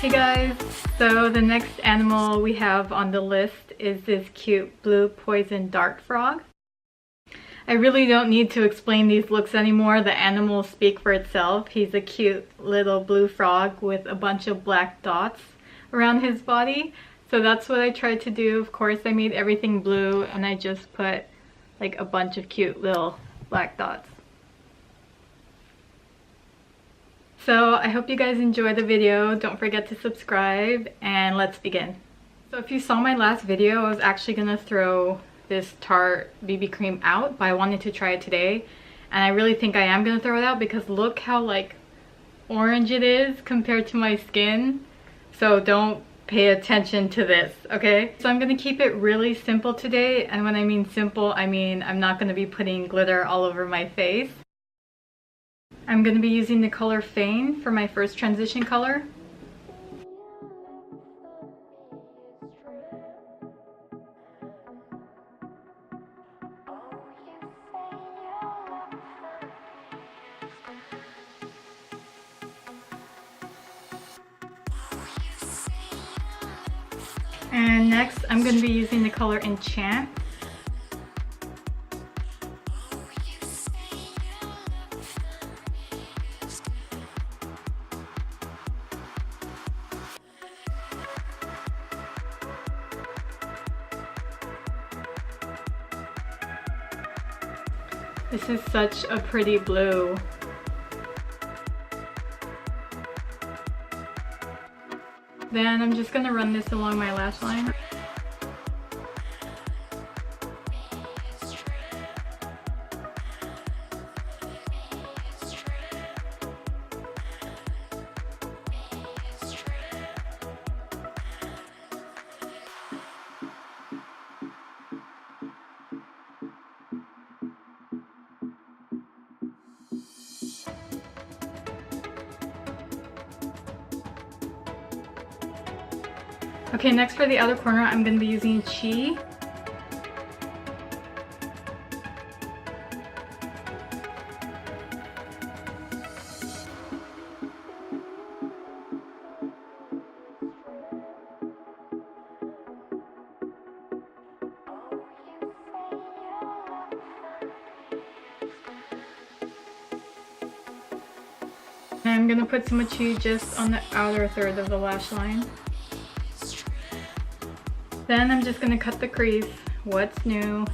Hey guys, so the next animal we have on the list is this cute blue poison dart frog. I really don't need to explain these looks anymore. The animals speak for itself. He's a cute little blue frog with a bunch of black dots around his body. So that's what I tried to do. Of course, I made everything blue and I just put like a bunch of cute little black dots. So I hope you guys enjoy the video. Don't forget to subscribe and let's begin. So if you saw my last video, I was actually gonna throw this Tarte BB cream out, but I wanted to try it today. And I really think I am gonna throw it out because look how like orange it is compared to my skin. So don't pay attention to this, okay? So I'm gonna keep it really simple today. And when I mean simple, I mean I'm not gonna be putting glitter all over my face. I'm going to be using the color Feign for my first transition color. And next I'm going to be using the color Enchant. This is such a pretty blue. Then I'm just gonna run this along my lash line. Okay, next for the other corner, I'm going to be using Chi. And I'm going to put some Chi just on the outer third of the lash line. Then I'm just going to cut the crease. What's new?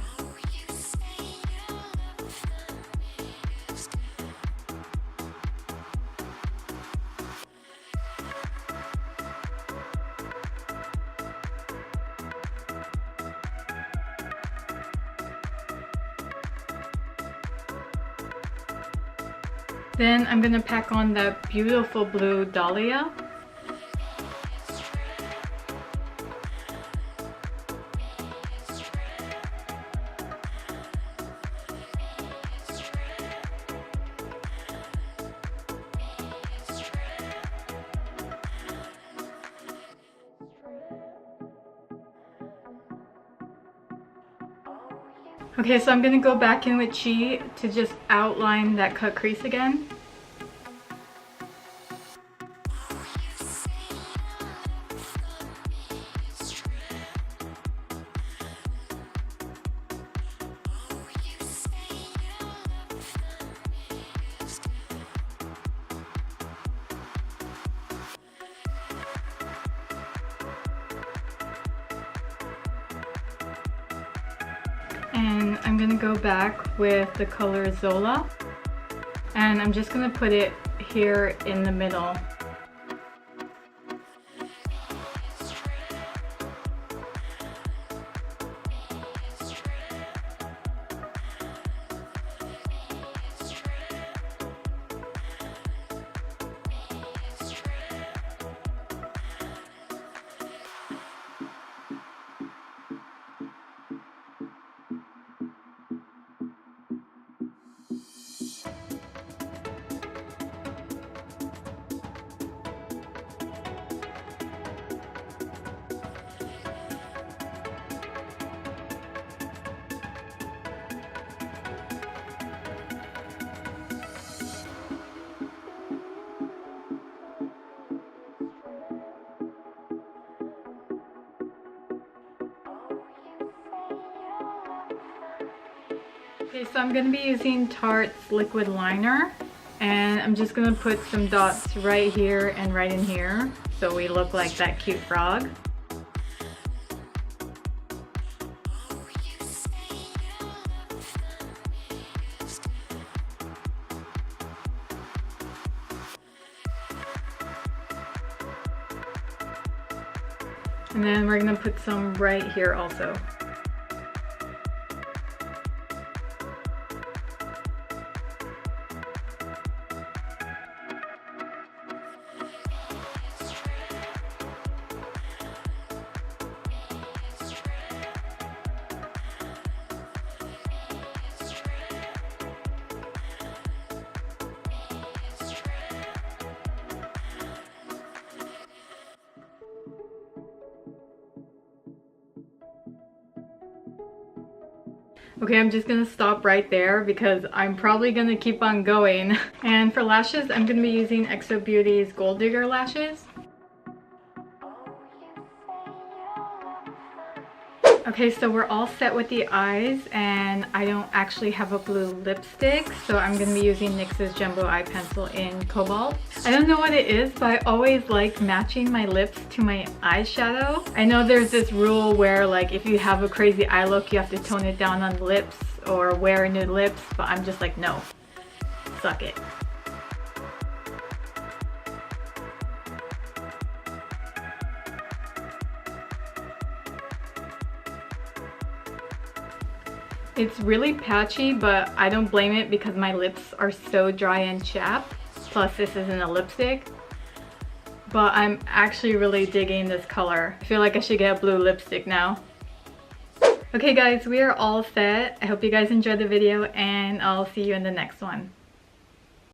Then I'm going to pack on that beautiful blue Dahlia. Okay, so I'm going to go back in with Chi to just outline that cut crease again. And I'm gonna go back with the color Zola, and I'm just gonna put it here in the middle. Okay, so I'm going to be using Tarte's liquid liner, and I'm just going to put some dots right here and right in here so we look like that cute frog. And then we're going to put some right here also. Okay, I'm just gonna stop right there because I'm probably gonna keep on going. And for lashes, I'm gonna be using xoBeauty's Gold Digger lashes. Okay, so we're all set with the eyes, and I don't actually have a blue lipstick, so I'm gonna be using NYX's Jumbo Eye Pencil in Cobalt. I don't know what it is, but I always like matching my lips to my eyeshadow. I know there's this rule where like if you have a crazy eye look, you have to tone it down on the lips or wear nude lips, but I'm just like, no, suck it. It's really patchy, but I don't blame it because my lips are so dry and chapped. Plus this isn't a lipstick. But I'm actually really digging this color. I feel like I should get a blue lipstick now. Okay guys, we are all set. I hope you guys enjoyed the video, and I'll see you in the next one.